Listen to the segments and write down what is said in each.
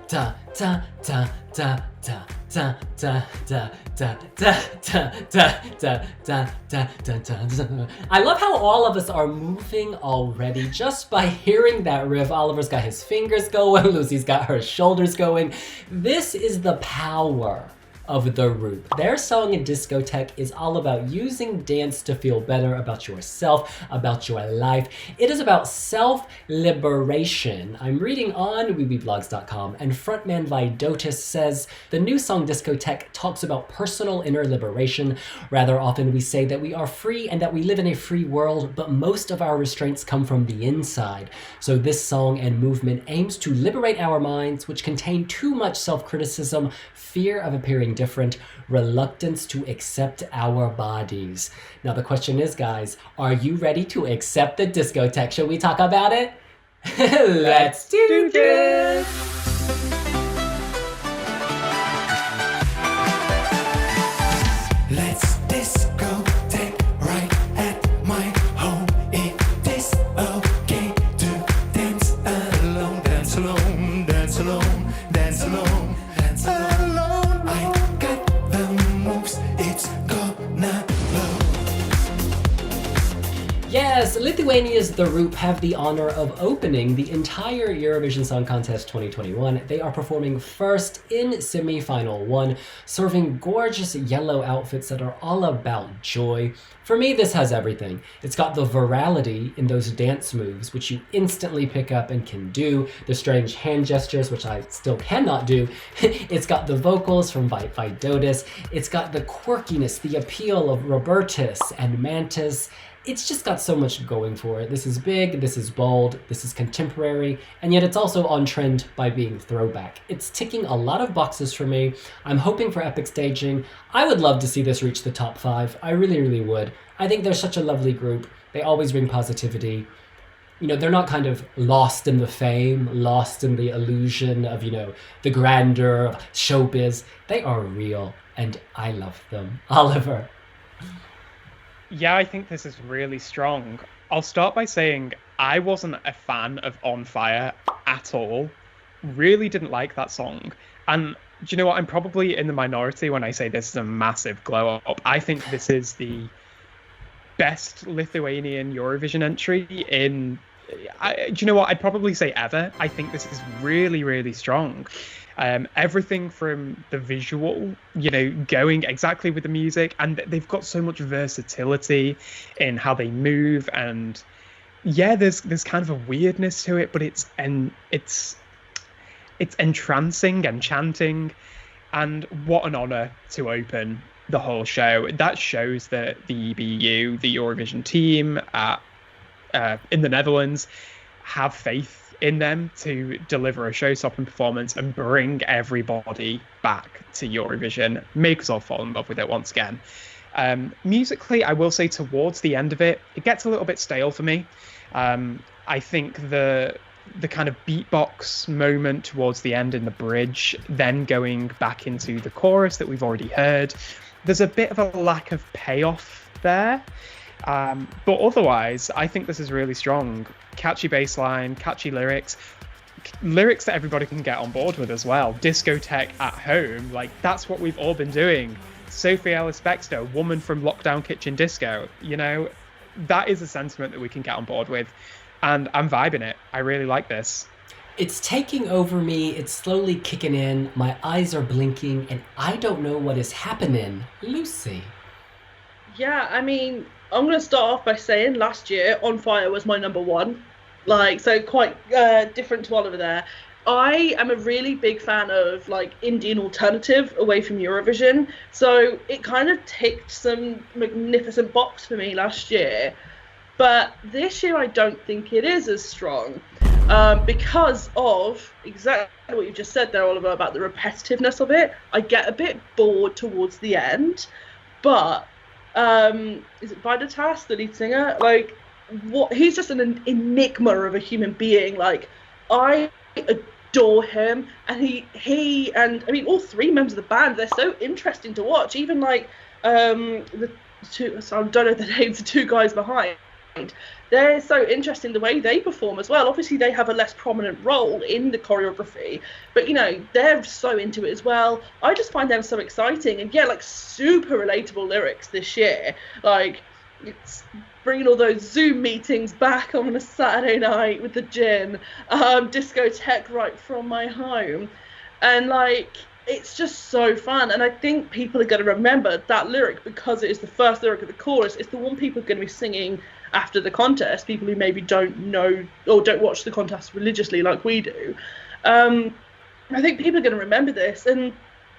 ta ta ta ta ta ta ta ta ta ta ta ta ta ta ta ta. I love how all of us are moving already just by hearing that riff. Oliver's got his fingers going, Lucy's got her shoulders going. This is the power of the Roop. Their song in Discoteque is all about using dance to feel better about yourself, about your life. It is about self-liberation. I'm reading on Wiwibloggs.com, and frontman Vidotis says, the new song Discoteque talks about personal inner liberation. Rather often we say that we are free and that we live in a free world, but most of our restraints come from the inside. So this song and movement aims to liberate our minds, which contain too much self-criticism, fear of appearing different, reluctance to accept our bodies. Now the question is, guys, are you ready to accept the discotheque? Shall we talk about it? Let's do this! Let's discotheque right at my home. It is okay to dance alone, dance alone, dance alone, dance alone, dance alone. I got the moves, it's gonna blow. Yes, Lithuania's The Roop have the honor of opening the entire Eurovision Song Contest 2021. They are performing first in semi-final 1, serving gorgeous yellow outfits that are all about joy. For me, this has everything. It's got the virality in those dance moves, which you instantly pick up and can do, the strange hand gestures, which I still cannot do. It's got the vocals from Vidotis. It's got the quirkiness, the appeal of Robertus and Mantis. It's just got so much going for it. This is big, this is bold, this is contemporary, and yet it's also on trend by being throwback. It's ticking a lot of boxes for me. I'm hoping for epic staging. I would love to see this reach the top 5. I really, really would. I think they're such a lovely group. They always bring positivity. You know, they're not kind of lost in the fame, lost in the illusion of, you know, the grandeur of showbiz. They are real, and I love them. Oliver. Yeah, I think this is really strong. I'll start by saying I wasn't a fan of On Fire at all. Really didn't like that song. And do you know what? I'm probably in the minority when I say this is a massive glow up. I think this is the best Lithuanian Eurovision entry in... do you know what? I'd probably say ever. I think this is really, really strong. Everything from the visual, you know, going exactly with the music, and they've got so much versatility in how they move, and yeah, there's kind of a weirdness to it, but it's entrancing, enchanting, and what an honor to open the whole show. That shows that the EBU, the Eurovision team in the Netherlands, have faith in them to deliver a show-stopping performance and bring everybody back to Eurovision, make us all fall in love with it once again. Musically, I will say towards the end of it, it gets a little bit stale for me. I think the kind of beatbox moment towards the end in the bridge, then going back into the chorus that we've already heard, there's a bit of a lack of payoff there. But otherwise, I think this is really strong. Catchy bass line, catchy lyrics that everybody can get on board with as well. Discotheque at home, like that's what we've all been doing. Sophie Ellis-Bextor, woman from Lockdown Kitchen Disco, you know, that is a sentiment that we can get on board with. And I'm vibing it. I really like this. It's taking over me, it's slowly kicking in, my eyes are blinking, and I don't know what is happening. Lucy. Yeah, I mean, I'm going to start off by saying last year On Fire was my number 1. Like, so quite different to Oliver there. I am a really big fan of like Indian alternative away from Eurovision. So it kind of ticked some magnificent box for me last year. But this year I don't think it is as strong because of exactly what you just said there, Oliver, about the repetitiveness of it. I get a bit bored towards the end, but is it Vidotas, the lead singer? Like, what? He's just an enigma of a human being. Like, I adore him, and he and I mean all 3 members of the band. They're so interesting to watch. Even like the two, so I don't know the names, the 2 guys behind. they're so interesting the way they perform as well. Obviously, they have a less prominent role in the choreography, but they're so into it as well. I just find them so exciting, and like super relatable lyrics this year. Like, it's bringing all those Zoom meetings back on a Saturday night with the gin, discotheque right from my home, and like, it's just so fun. And I think people are going to remember that lyric because it is the first lyric of the chorus. It's the one people are going to be singing after the contest, people who maybe don't know or don't watch the contest religiously like we do. I think people are going to remember this. And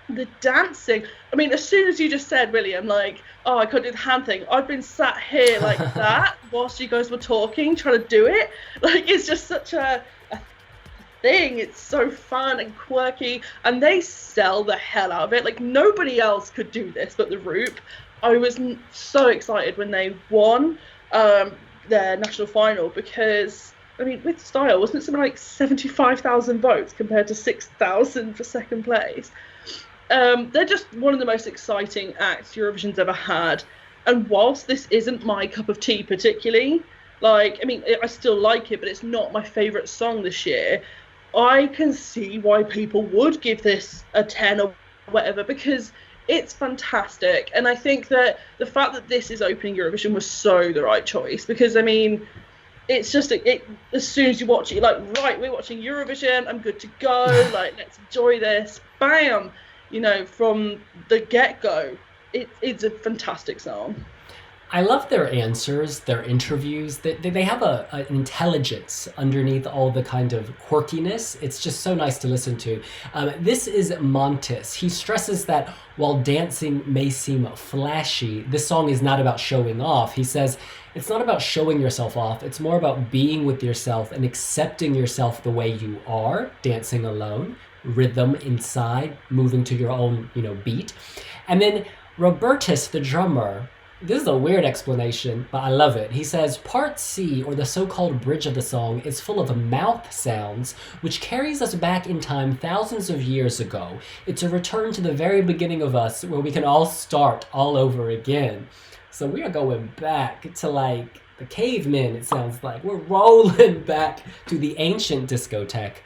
the dancing, I mean, as soon as you just said, William, like, oh, I couldn't do the hand thing, I've been sat here like that whilst you guys were talking, trying to do it. Like, it's just such a thing. It's so fun and quirky, and they sell the hell out of it. Like, nobody else could do this but the Roop. I was so excited when they won their national final, because I mean, with style, wasn't it something like 75,000 votes compared to 6,000 for second place? They're just one of the most exciting acts Eurovision's ever had. And whilst this isn't my cup of tea particularly, like, I mean, I still like it, but it's not my favourite song this year. I can see why people would give this a 10 or whatever, because it's fantastic. And I think that the fact that this is opening Eurovision was so the right choice, because I mean, it's just as soon as you watch it, you're like, right, we're watching Eurovision, I'm good to go, like, let's enjoy this. Bam, from the get-go, it's a fantastic song. I love their answers, their interviews. They have an intelligence underneath all the kind of quirkiness. It's just so nice to listen to. This is Montes. He stresses that while dancing may seem flashy, this song is not about showing off. He says, it's not about showing yourself off. It's more about being with yourself and accepting yourself the way you are, dancing alone, rhythm inside, moving to your own, beat. And then Robertus, the drummer, this is a weird explanation, but I love it. He says, part C, or the so-called bridge of the song, is full of mouth sounds, which carries us back in time thousands of years ago. It's a return to the very beginning of us, where we can all start all over again. So we are going back to, like, the cavemen, it sounds like. We're rolling back to the ancient discotheque.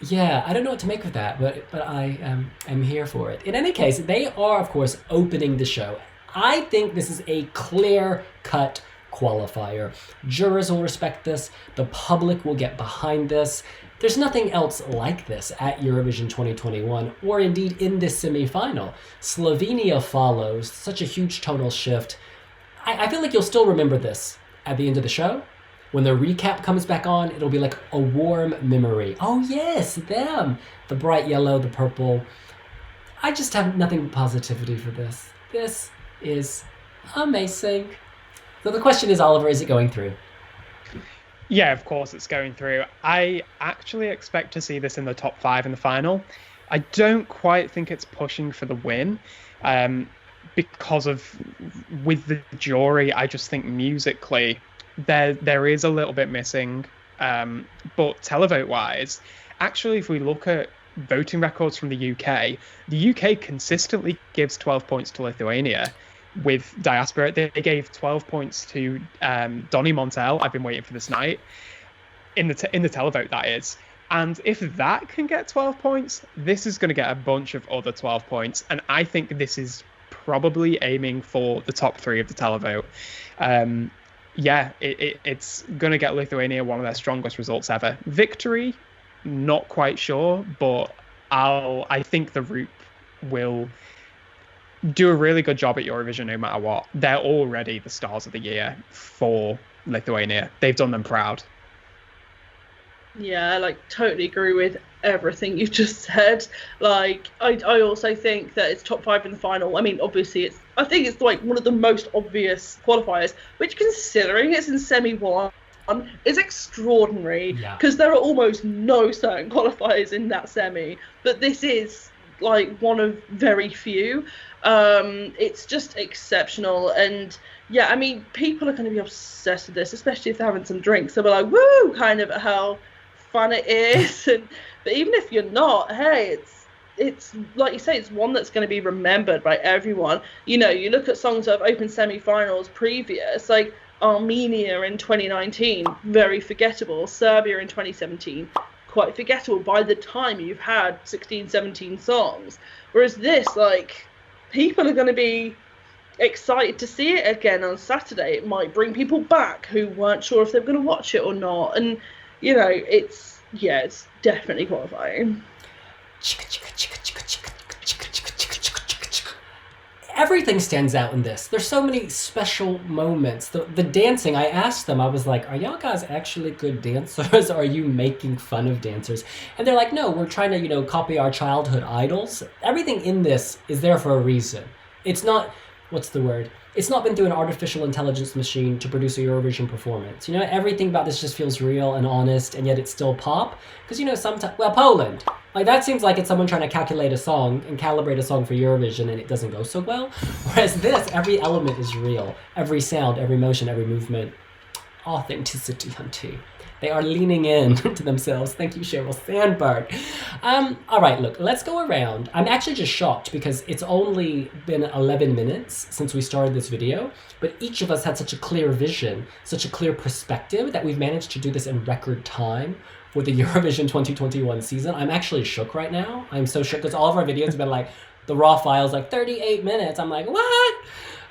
Yeah, I don't know what to make of that, but I am here for it. In any case, they are, of course, opening the show. I think this is a clear-cut qualifier. Jurors will respect this. The public will get behind this. There's nothing else like this at Eurovision 2021, or indeed in this semi-final. Slovenia follows, such a huge tonal shift. I feel like you'll still remember this at the end of the show. When the recap comes back on, it'll be like a warm memory. Oh yes, them! The bright yellow, the purple. I just have nothing but positivity for this. This is amazing. So the question is, Oliver, is it going through? Yeah, of course it's going through. I actually expect to see this in the top 5 in the final. I don't quite think it's pushing for the win, because of, with the jury, I just think musically there is a little bit missing. But televote wise, actually, if we look at voting records from the UK consistently gives 12 points to Lithuania. With diaspora, they gave 12 points to Donny Montel. I've been waiting for this night in the televote, that is. And if that can get 12 points, this is going to get a bunch of other 12 points. And I think this is probably aiming for the top 3 of the televote. It's going to get Lithuania one of their strongest results ever. Victory, not quite sure, but I think the Roop will do a really good job at Eurovision no matter what. They're already the stars of the year for Lithuania. They've done them proud. Yeah, I totally agree with everything you just said. I also think that it's top 5 in the final. I mean, obviously I think it's like one of the most obvious qualifiers, which, considering it's in semi-1, is extraordinary, because there are almost no certain qualifiers in that semi, but this is like one of very few. It's just exceptional. And yeah, I mean, people are going to be obsessed with this, especially if they're having some drinks. They'll be like, woo, kind of how fun it is. But even if you're not, hey, it's like you say, it's one that's going to be remembered by everyone. You look at songs that have opened semi-finals previous, like Armenia in 2019, very forgettable. Serbia in 2017, quite forgettable by the time you've had 16, 17 songs. Whereas this, like, people are going to be excited to see it again on Saturday. It might bring people back who weren't sure if they were going to watch it or not. And, you know, it's definitely qualifying. Everything stands out in this. There's so many special moments. The dancing, I asked them, I was like, are y'all guys actually good dancers? Or are you making fun of dancers? And they're like, no, we're trying to, you know, copy our childhood idols. Everything in this is there for a reason. It's not, what's the word? It's not been through an artificial intelligence machine to produce a Eurovision performance. You know, everything about this just feels real and honest, and yet it's still pop. Because, you know, sometimes, well, Poland, like, that seems like it's someone trying to calculate a song and calibrate a song for Eurovision, and it doesn't go so well. Whereas this, every element is real. Every sound, every motion, every movement. Authenticity, hunty. They are leaning in to themselves. Thank you, Sheryl Sandberg. All right, look, let's go around. I'm actually just shocked because it's only been 11 minutes since we started this video, but each of us had such a clear vision, such a clear perspective that we've managed to do this in record time for the Eurovision 2021 season. I'm actually shook right now. I'm so shook because all of our videos have been like, the raw files, like 38 minutes. I'm like, what?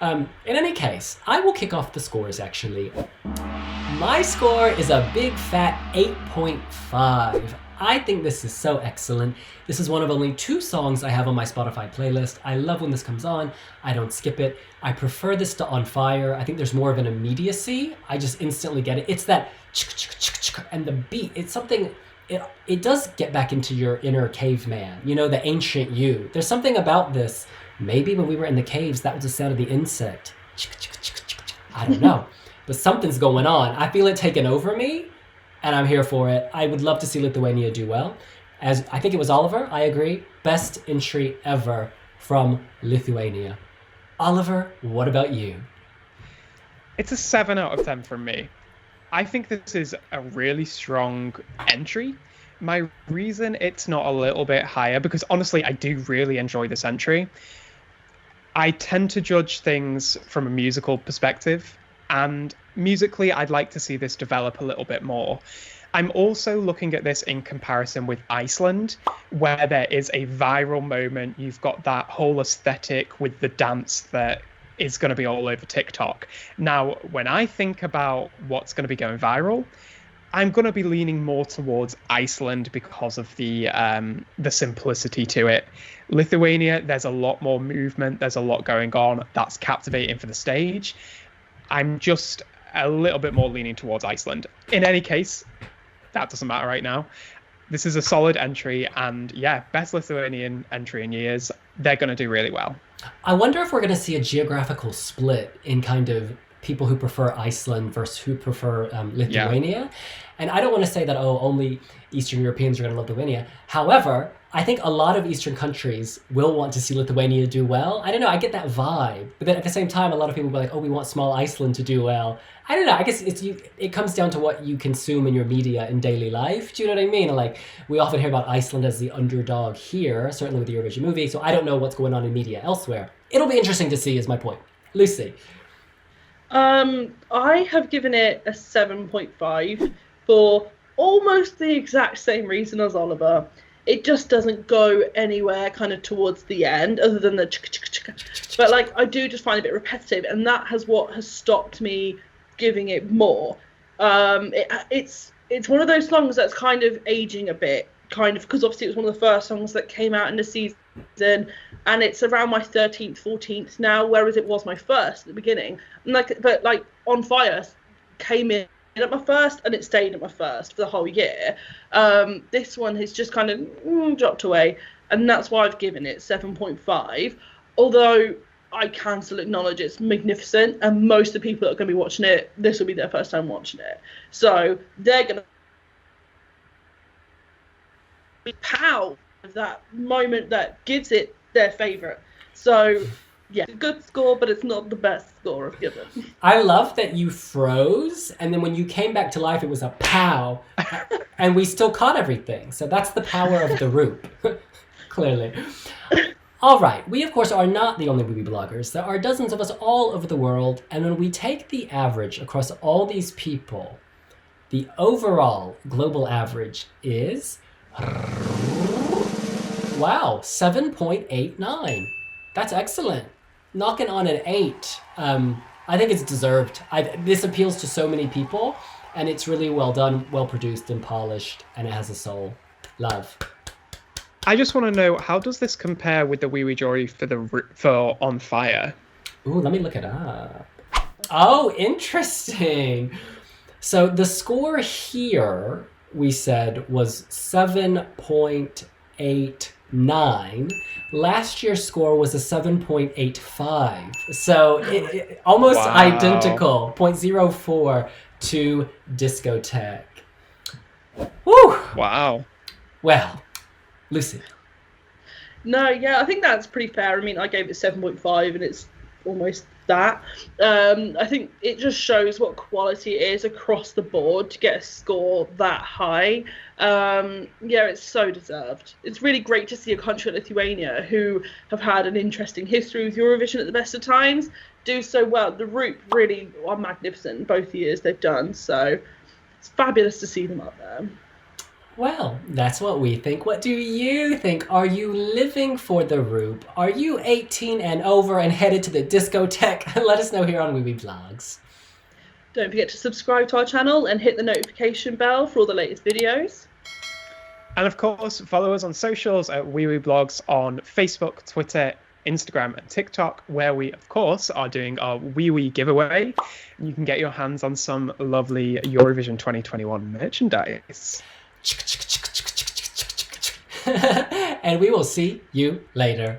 In any case, I will kick off the scores, actually. My score is a big fat 8.5. I think this is so excellent. This is one of only 2 songs I have on my Spotify playlist. I love when this comes on. I don't skip it. I prefer this to On Fire. I think there's more of an immediacy. I just instantly get it. It's that and the beat. It's something, it does get back into your inner caveman, you know, the ancient you. There's something about this. Maybe when we were in the caves, that was the sound of the insect. I don't know. But something's going on. I feel it taking over me, and I'm here for it. I would love to see Lithuania do well. As I think it was Oliver, I agree. Best entry ever from Lithuania. Oliver, what about you? It's a 7 out of 10 from me. I think this is a really strong entry. My reason it's not a little bit higher, because honestly, I do really enjoy this entry. I tend to judge things from a musical perspective, and musically, I'd like to see this develop a little bit more. I'm also looking at this in comparison with Iceland, where there is a viral moment. You've got that whole aesthetic with the dance that is going to be all over TikTok. Now, when I think about what's going to be going viral, I'm going to be leaning more towards Iceland because of the simplicity to it. Lithuania, there's a lot more movement. There's a lot going on. That's captivating for the stage. I'm just a little bit more leaning towards Iceland. In any case, that doesn't matter right now. This is a solid entry, and yeah, best Lithuanian entry in years. They're going to do really well. I wonder if we're going to see a geographical split in kind of people who prefer Iceland versus who prefer Lithuania. Yeah. And I don't want to say that, only Eastern Europeans are going to love Lithuania. However, I think a lot of Eastern countries will want to see Lithuania do well. I don't know, I get that vibe. But then at the same time, a lot of people will be like, we want small Iceland to do well. I don't know, I guess it comes down to what you consume in your media in daily life. Do you know what I mean? Like, we often hear about Iceland as the underdog here, certainly with the Eurovision movie. So I don't know what's going on in media elsewhere. It'll be interesting to see is my point. Lucy. I have given it a 7.5 for almost the exact same reason as Oliver. It just doesn't go anywhere kind of towards the end, other than the but like I do just find it a bit repetitive, and that has stopped me giving it more. It's one of those songs that's kind of aging a bit, kind of, because obviously it was one of the first songs that came out in the season, and it's around my 13th, 14th now, whereas it was my first at the beginning. And but On Fire came in at my first, and it stayed at my first for the whole year. This one has just kind of dropped away, and that's why I've given it 7.5. Although I can still acknowledge it's magnificent, and most of the people that are going to be watching it, this will be their first time watching it. So they're going to be proud of that moment that gives it their favourite. So yeah, a good score, but it's not the best score I've given. I love that you froze, and then when you came back to life, it was a pow, and we still caught everything. So that's the power of the Roop, clearly. All right, we of course are not the only Wiwi bloggers. There are dozens of us all over the world, and when we take the average across all these people, the overall global average is, wow, 7.89. That's excellent. Knocking on an 8. I think it's deserved. This appeals to so many people, and it's really well done, well produced and polished, and it has a soul. Love. I just want to know, how does this compare with the Wiwi jury for On Fire? Ooh, let me look it up. Oh, interesting. So the score here, we said, was 7.89. Last year's score was a 7.85. So it almost identical, 0.04 to Discoteque. Woo! Wow. Well, Lucy. No, yeah, I think that's pretty fair. I mean, I gave it 7.5 and it's almost that. I think it just shows what quality it is across the board to get a score that high. Yeah, it's so deserved. It's really great to see a country like Lithuania, who have had an interesting history with Eurovision at the best of times, do so well. The Roop really are magnificent both years they've done, so it's fabulous to see them up there. Well, that's what we think. What do you think? Are you living for the Roop? Are you 18 and over and headed to the discotheque? Let us know here on Wiwibloggs. Don't forget to subscribe to our channel and hit the notification bell for all the latest videos. And of course, follow us on socials at Wiwibloggs on Facebook, Twitter, Instagram and TikTok, where we, of course, are doing our Wiwi giveaway. You can get your hands on some lovely Eurovision 2021 merchandise. And we will see you later.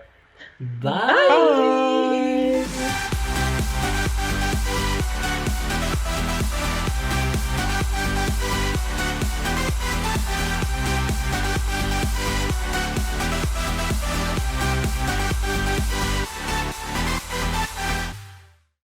Bye. Bye.